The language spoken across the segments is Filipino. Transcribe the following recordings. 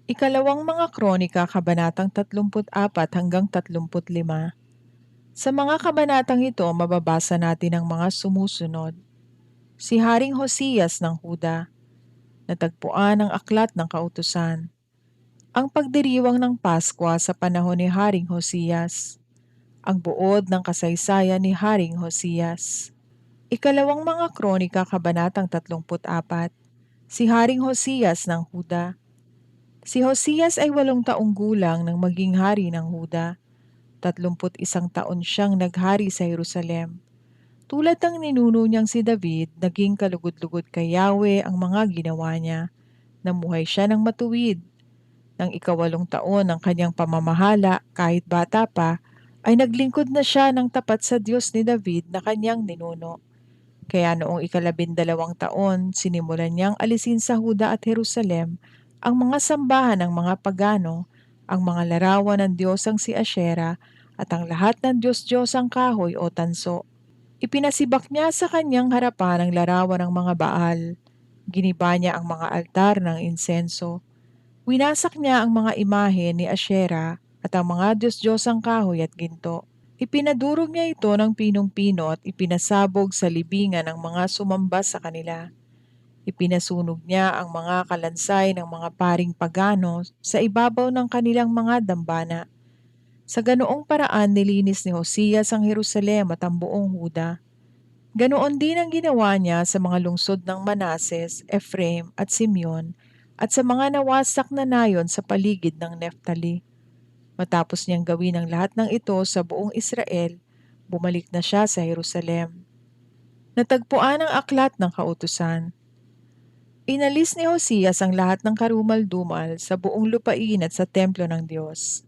Ikalawang mga Kronika, Kabanatang 34 hanggang 35. Sa mga kabanatang ito, mababasa natin ang mga sumusunod. Si Haring Hoseyas ng Huda, natagpuan ang aklat ng kautusan. Ang pagdiriwang ng Paskwa sa panahon ni Haring Hoseyas. Ang buod ng kasaysayan ni Haring Hoseyas. Ikalawang mga Kronika, Kabanatang 34. Si Haring Hoseyas ng Huda. Si Hoseyas ay 8 taong gulang nang maging hari ng Huda. 31 taon siyang naghari sa Jerusalem. Tulad ng ninuno niyang si David, naging kalugod-lugod kay Yahweh ang mga ginawa niya. Namuhay siya ng matuwid. Nang 8 taon ng kanyang pamamahala, kahit bata pa, ay naglingkod na siya ng tapat sa Diyos ni David na kanyang ninuno. Kaya noong 12 taon, sinimulan niyang alisin sa Huda at Jerusalem ang mga sambahan ng mga pagano, ang mga larawan ng Diyosang si Asyera, at ang lahat ng Diyos-Diyosang kahoy o tanso. Ipinasibak niya sa kanyang harapan ang larawan ng mga Baal. Giniba niya ang mga altar ng insenso. Winasak niya ang mga imahe ni Asyera at ang mga Diyos-Diyosang kahoy at ginto. Ipinadurog niya ito ng pinong-pino at ipinasabog sa libingan ng mga sumamba sa kanila. Ipinasunog niya ang mga kalansay ng mga paring pagano sa ibabaw ng kanilang mga dambana. Sa ganoong paraan nilinis ni Hoseyas ang Jerusalem at ang buong Huda. Ganoon din ang ginawa niya sa mga lungsod ng Manases, Ephraim at Simeon at sa mga nawasak na nayon sa paligid ng Neftali. Matapos niyang gawin ang lahat ng ito sa buong Israel, bumalik na siya sa Jerusalem. Natagpuan ang aklat ng kautusan. Inalis ni Hoseyas ang lahat ng karumal-dumal sa buong lupain at sa templo ng Diyos.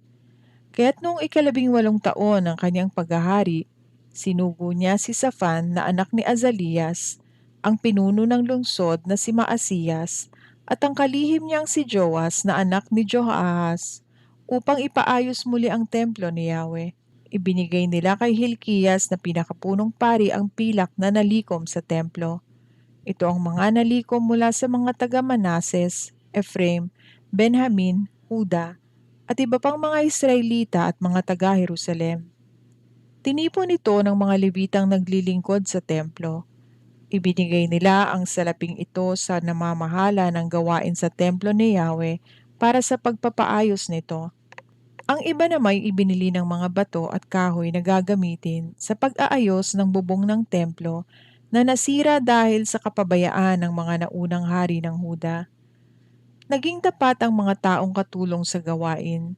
Kaya't noong 18 taon ng kanyang paghahari, sinugo niya si Safan na anak ni Azalias, ang pinuno ng lungsod na si Maasiyas, at ang kalihim niyang si Joas na anak ni Joahaz, upang ipaayos muli ang templo ni Yahweh. Ibinigay nila kay Hilkias na pinakapunong pari ang pilak na nalikom sa templo. Ito ang mga nalikom mula sa mga taga-Manases, Ephraim, Benjamin, Huda, at iba pang mga Israelita at mga taga-Jerusalem. Tinipon ito ng mga Levitang naglilingkod sa templo. Ibinigay nila ang salaping ito sa namamahala ng gawain sa templo ni Yahweh para sa pagpapaayos nito. Ang iba namay ibinili ng mga bato at kahoy na gagamitin sa pag-aayos ng bubong ng templo na nasira dahil sa kapabayaan ng mga naunang hari ng Huda. Naging tapat ang mga taong katulong sa gawain.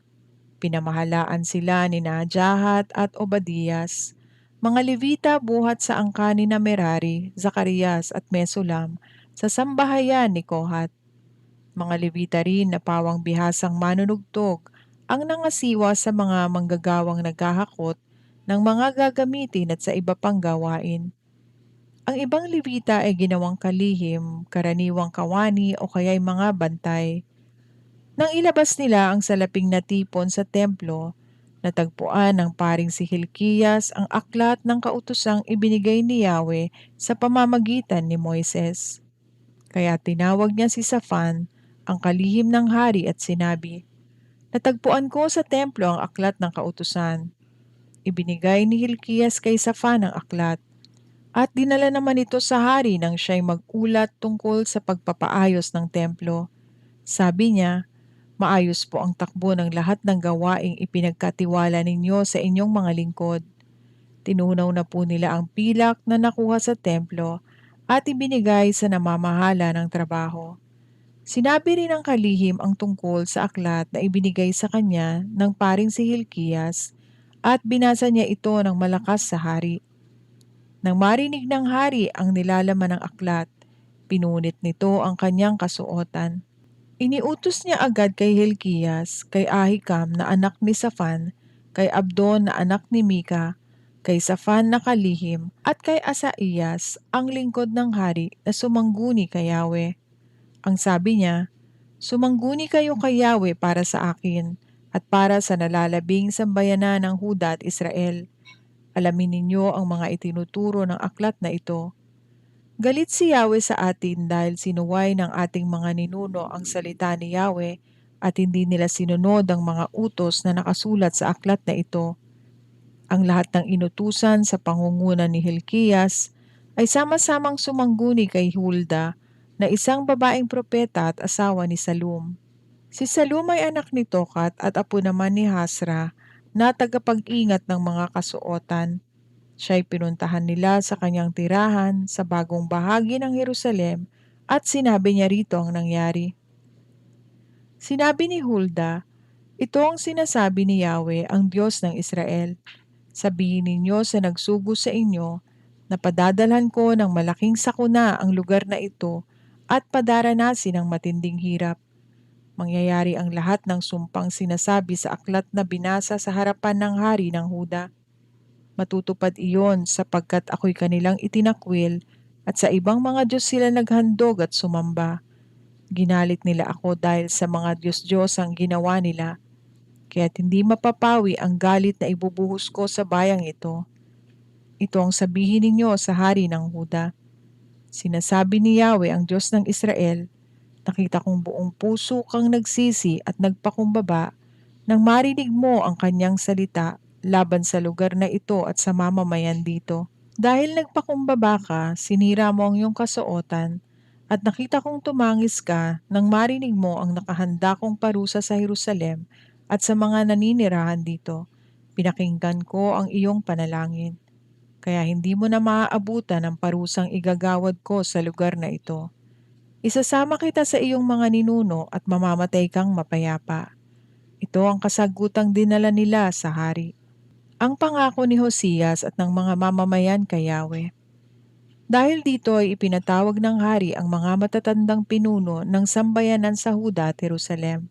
Pinamahalaan sila ni Jahat at Obadias, mga Levita buhat sa angkan na Merari, Zacarias at Mesulam sa sambahayan ni Kohat. Mga Levita rin na pawang bihasang manunugtog ang nangasiwa sa mga manggagawang naghahakot ng mga gagamitin at sa iba pang gawain. Ang ibang Levita ay ginawang kalihim, karaniwang kawani o kaya'y mga bantay. Nang ilabas nila ang salaping natipon sa templo, natagpuan ng paring si Hilkias ang aklat ng kautusang ibinigay ni Yahweh sa pamamagitan ni Moises. Kaya tinawag niya si Safan, ang kalihim ng hari, at sinabi, "Natagpuan ko sa templo ang aklat ng kautusan." Ibinigay ni Hilkias kay Safan ang aklat, at dinala naman ito sa hari nang siya'y mag-ulat tungkol sa pagpapaayos ng templo. Sabi niya, "Maayos po ang takbo ng lahat ng gawaing ipinagkatiwala ninyo sa inyong mga lingkod." Tinunaw na po nila ang pilak na nakuha sa templo at ibinigay sa namamahala ng trabaho. Sinabi rin ng kalihim ang tungkol sa aklat na ibinigay sa kanya ng paring si Hilkias at binasa niya ito ng malakas sa hari. Nang marinig ng hari ang nilalaman ng aklat, pinunit nito ang kanyang kasuotan. Iniutos niya agad kay Hilkias, kay Ahikam na anak ni Safan, kay Abdon na anak ni Mika, kay Safan na kalihim, at kay Asaiyas, ang lingkod ng hari, na sumangguni kay Yahweh. Ang sabi niya, "Sumangguni kayo kay Yahweh para sa akin, at para sa nalalabing sambayanan ng Huda at Israel. Alamin ninyo ang mga itinuturo ng aklat na ito. Galit si Yahweh sa atin dahil sinuway ng ating mga ninuno ang salita ni Yahweh at hindi nila sinunod ang mga utos na nakasulat sa aklat na ito. Ang lahat ng inutusan sa pangunguna ni Hilkias ay sama-samang sumangguni kay Hulda na isang babaeng propeta at asawa ni Salum. Si Salum ay anak ni Tokat at apo naman ni Hasra na tagapag-ingat ng mga kasuotan. Siya'y pinuntahan nila sa kanyang tirahan sa bagong bahagi ng Jerusalem at sinabi niya rito ang nangyari. Sinabi ni Hulda, "Ito ang sinasabi ni Yahweh, ang Diyos ng Israel. Sabihin ninyo sa nagsugo sa inyo na padadalhan ko ng malaking sakuna ang lugar na ito at padaranasin ng matinding hirap. Mangyayari ang lahat ng sumpang sinasabi sa aklat na binasa sa harapan ng hari ng Huda. Matutupad iyon sapagkat ako'y kanilang itinakwil at sa ibang mga Diyos sila naghandog at sumamba. Ginalit nila ako dahil sa mga Diyos-Diyos ang ginawa nila, kaya't hindi mapapawi ang galit na ibubuhos ko sa bayang ito. Ito ang sabihin ninyo sa hari ng Huda. Sinasabi ni Yahweh ang Diyos ng Israel, nakita kong buong puso kang nagsisi at nagpakumbaba nang marinig mo ang kanyang salita laban sa lugar na ito at sa mamamayan dito. Dahil nagpakumbaba ka, sinira mo ang iyong kasuotan at nakita kong tumangis ka nang marinig mo ang nakahanda kong parusa sa Jerusalem at sa mga naninirahan dito. Pinakinggan ko ang iyong panalangin. Kaya hindi mo na maaabutan ang parusang igagawad ko sa lugar na ito. Isasama kita sa iyong mga ninuno at mamamatay kang mapayapa." Ito ang kasagutang dinala nila sa hari. Ang pangako ni Hosias at ng mga mamamayan kay Yahweh. Dahil dito ay ipinatawag ng hari ang mga matatandang pinuno ng sambayanan sa Huda at Jerusalem.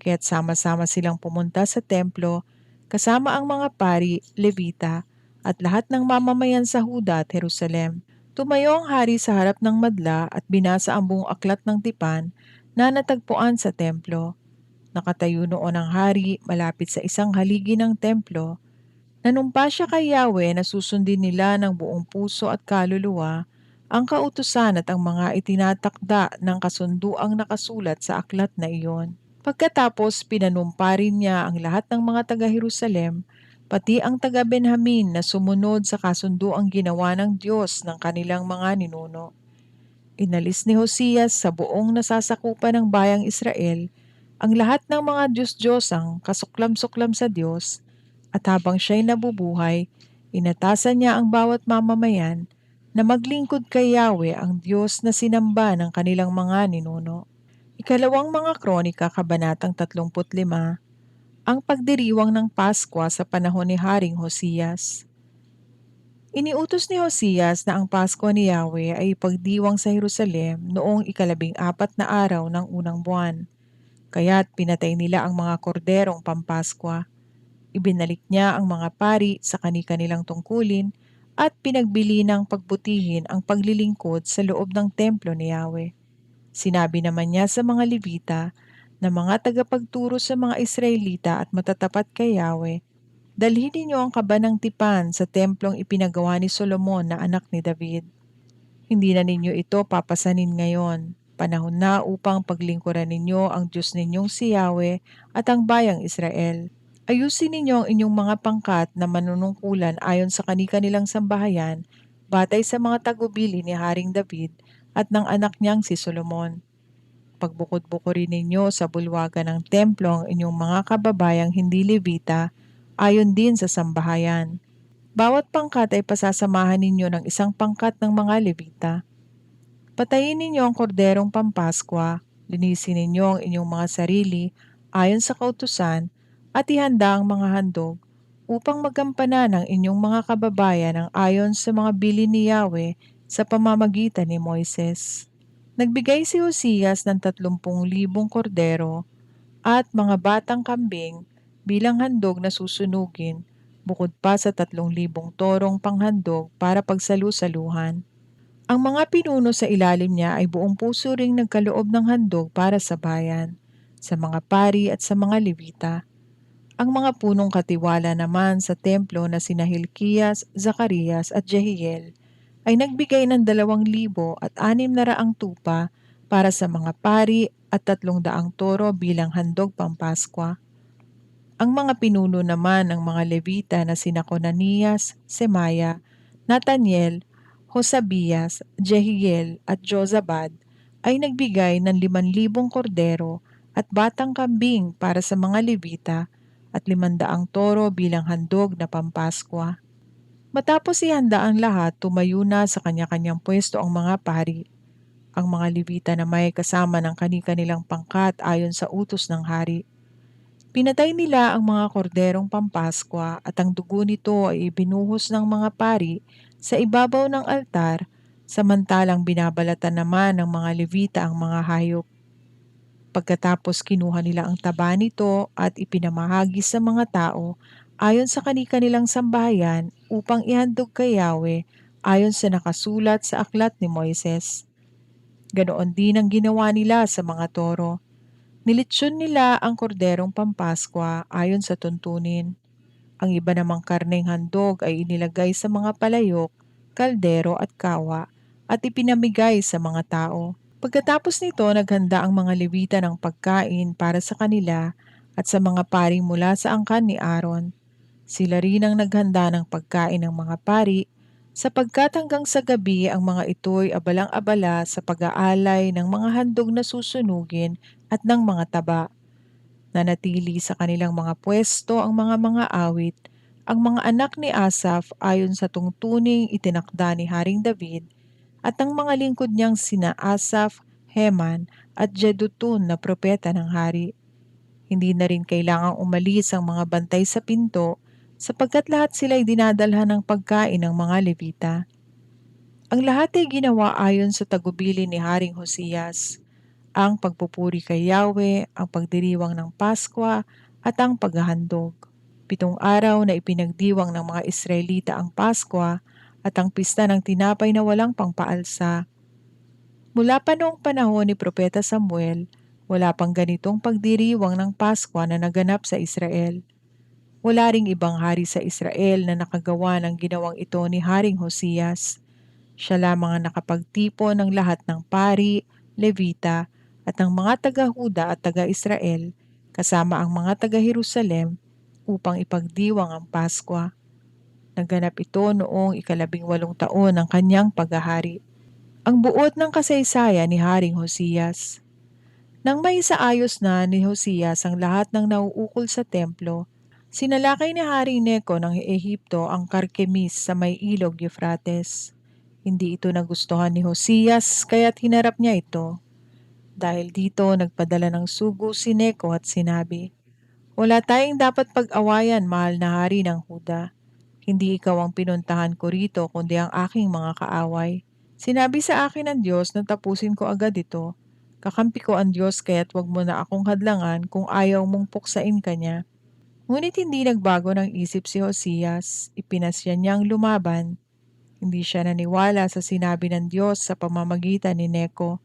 Kaya't sama-sama silang pumunta sa templo kasama ang mga pari, Levita, at lahat ng mamamayan sa Huda at Jerusalem. Tumayo ang hari sa harap ng madla at binasa ang buong aklat ng tipan na natagpuan sa templo. Nakatayo noon ang hari malapit sa isang haligi ng templo. Nanumpa siya kay Yahweh na susundin nila ng buong puso at kaluluwa ang kautusan at ang mga itinatakda ng kasunduang nakasulat sa aklat na iyon. Pagkatapos pinanumpa rin niya ang lahat ng mga taga-Jerusalem, pati ang taga-Benjamin na sumunod sa kasunduang ginawa ng Diyos ng kanilang mga ninuno. Inalis ni Hosias sa buong nasasakupan ng bayang Israel ang lahat ng mga Diyos-Diyosang kasuklam-suklam sa Diyos, at habang siya'y nabubuhay, inatasan niya ang bawat mamamayan na maglingkod kay Yahweh ang Diyos na sinamba ng kanilang mga ninuno. Ikalawang mga Kronika, Kabanatang 35, ang pagdiriwang ng Paskwa sa panahon ni Haring Hosias. Iniutos ni Hosias na ang Paskwa ni Yahweh ay ipagdiwang sa Jerusalem noong 14 na araw ng unang buwan. Kaya't pinatay nila ang mga korderong pampaskwa. Ibinalik niya ang mga pari sa kani-kanilang tungkulin at pinagbili ng pagbutihin ang paglilingkod sa loob ng templo ni Yahweh. Sinabi naman niya sa mga Levita na mga tagapagturo sa mga Israelita at matatapat kay Yahweh, dalhin ninyo ang kaba ng tipan sa templong ipinagawa ni Solomon na anak ni David. Hindi na ninyo ito papasanin ngayon. Panahon na upang paglingkuran ninyo ang Diyos ninyong si Yahweh at ang bayang Israel. Ayusin ninyo ang inyong mga pangkat na manunungkulan ayon sa kani-kanilang sambahayan, batay sa mga tagubili ni Haring David at ng anak niyang si Solomon. Pagbukod-bukurin ninyo sa bulwagan ng templo ang inyong mga kababayang hindi Levita, ayon din sa sambahayan. Bawat pangkat ay pasasamahan ninyo ng isang pangkat ng mga Levita. Patayin ninyo ang korderong pampaskwa, linisin ninyo ang inyong mga sarili ayon sa kautusan at ihanda ang mga handog upang magampanan ng inyong mga kababayan ang ayon sa mga bilin ni Yahweh sa pamamagitan ni Moises. Nagbigay si Hosias ng 30,000 kordero at mga batang kambing bilang handog na susunugin, bukod pa sa 3,000 torong panghandog para pagsalu-saluhan. Ang mga pinuno sa ilalim niya ay buong puso ring nagkaloob ng handog para sa bayan, sa mga pari at sa mga Levita. Ang mga punong katiwala naman sa templo na sina Hilkias, Zacarias at Jehiel ay nagbigay ng 2,600 tupa para sa mga pari at 300 toro bilang handog pampaskwa. Ang mga pinuno naman ng mga Levita na sina Conanias, Semaya, Nathaniel, Hosabias, Jehiel at Jozabad ay nagbigay ng 5,000 kordero at batang kambing para sa mga Levita at 500 toro bilang handog na pampaskwa. Matapos ihanda ang lahat, tumayo na sa kanya-kanyang pwesto ang mga pari. Ang mga Levita na may kasama ng kani-kanilang pangkat ayon sa utos ng hari. Pinatay nila ang mga korderong pampaskwa at ang dugo nito ay ibinuhos ng mga pari sa ibabaw ng altar, samantalang binabalatan naman ng mga Levita ang mga hayop. Pagkatapos kinuha nila ang taba nito at ipinamahagi sa mga tao ayon sa kani-kanilang sambahayan upang ihandog kay Yahweh ayon sa nakasulat sa aklat ni Moises. Ganoon din ang ginawa nila sa mga toro. Nilitsyon nila ang korderong pampaskwa ayon sa tuntunin. Ang iba namang karneng handog ay inilagay sa mga palayok, kaldero at kawa at ipinamigay sa mga tao. Pagkatapos nito, naghanda ang mga Levita ng pagkain para sa kanila at sa mga paring mula sa angkan ni Aaron. Sila rin ang naghanda ng pagkain ng mga pari, sapagkat hanggang sa gabi ang mga ito'y abalang-abala sa pag-aalay ng mga handog na susunugin at ng mga taba. Nanatili sa kanilang mga pwesto ang mga awit, ang mga anak ni Asaph ayon sa tungtuning itinakda ni Haring David, at ang mga lingkod niyang sina Asaph, Heman at Jedutun na propeta ng hari. Hindi na rin kailangang umalis ang mga bantay sa pinto, sapagkat lahat sila'y dinadalhan ng pagkain ng mga Levita. Ang lahat ay ginawa ayon sa tagubili ni Haring Hosias, ang pagpupuri kay Yahweh, ang pagdiriwang ng Paskwa at ang paghahandog. 7 araw na ipinagdiwang ng mga Israelita ang Paskwa at ang pista ng tinapay na walang pangpaalsa. Mula pa noong panahon ni Propeta Samuel, wala pang ganitong pagdiriwang ng Paskwa na naganap sa Israel. Wala ring ibang hari sa Israel na nakagawa ng ginawang ito ni Haring Hosias. Siya lamang ang nakapagtipon ng lahat ng pari, Levita, at ng mga taga-Huda at taga-Israel, kasama ang mga taga-Jerusalem, upang ipagdiwang ang Paskwa. Naganap ito noong 18 taon ng kanyang paghahari. Ang buod ng kasaysayan ni Haring Hosias. Nang maisaayos na ni Hosias ang lahat ng nauukol sa templo, sinalakay ni Haring Neko ng Ehipto ang Karkemis sa may ilog Euphrates. Hindi ito nagustuhan ni Hosias kaya't hinarap niya ito. Dahil dito, nagpadala ng sugo si Neko at sinabi, "Wala tayong dapat pag-awayan, mahal na hari ng Huda. Hindi ikaw ang pinuntahan ko rito kundi ang aking mga kaaway. Sinabi sa akin ng Diyos na tapusin ko agad ito. Kakampi ko ang Diyos kaya't wag mo na akong hadlangan kung ayaw mong puksain ka niya." Ngunit hindi nagbago ng isip si Hosias. Ipinasya niyang lumaban. Hindi siya naniwala sa sinabi ng Diyos sa pamamagitan ni Neko.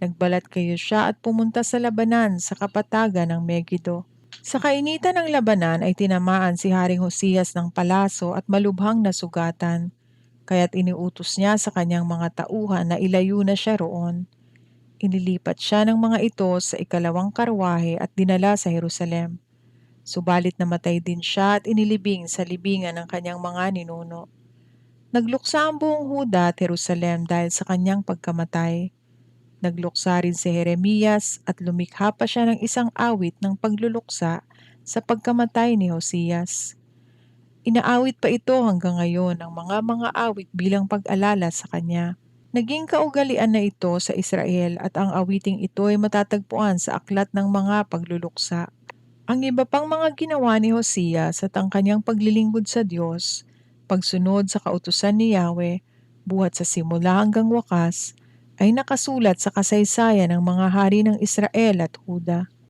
Nagbalat kayo siya at pumunta sa labanan sa kapatagan ng Megiddo. Sa kainitan ng labanan ay tinamaan si Haring Hosias ng palaso at malubhang nasugatan, kaya't iniutos niya sa kanyang mga tauhan na ilayo na siya roon. Inilipat siya ng mga ito sa 2 karwahe at dinala sa Jerusalem. Subalit namatay din siya at inilibing sa libingan ng kanyang mga ninuno. Nagluksa ang buong Huda at Jerusalem dahil sa kanyang pagkamatay. Nagluksa rin si Jeremias at lumikha pa siya ng isang awit ng pagluluksa sa pagkamatay ni Hosias. Inaawit pa ito hanggang ngayon ng mga awit bilang pag-alala sa kanya. Naging kaugalian na ito sa Israel at ang awiting ito ay matatagpuan sa aklat ng mga pagluluksa. Ang iba pang mga ginawa ni Hosias at ang kanyang paglilingkod sa Diyos, pagsunod sa kautusan ni Yahweh, buhat sa simula hanggang wakas, ay nakasulat sa kasaysayan ng mga hari ng Israel at Huda.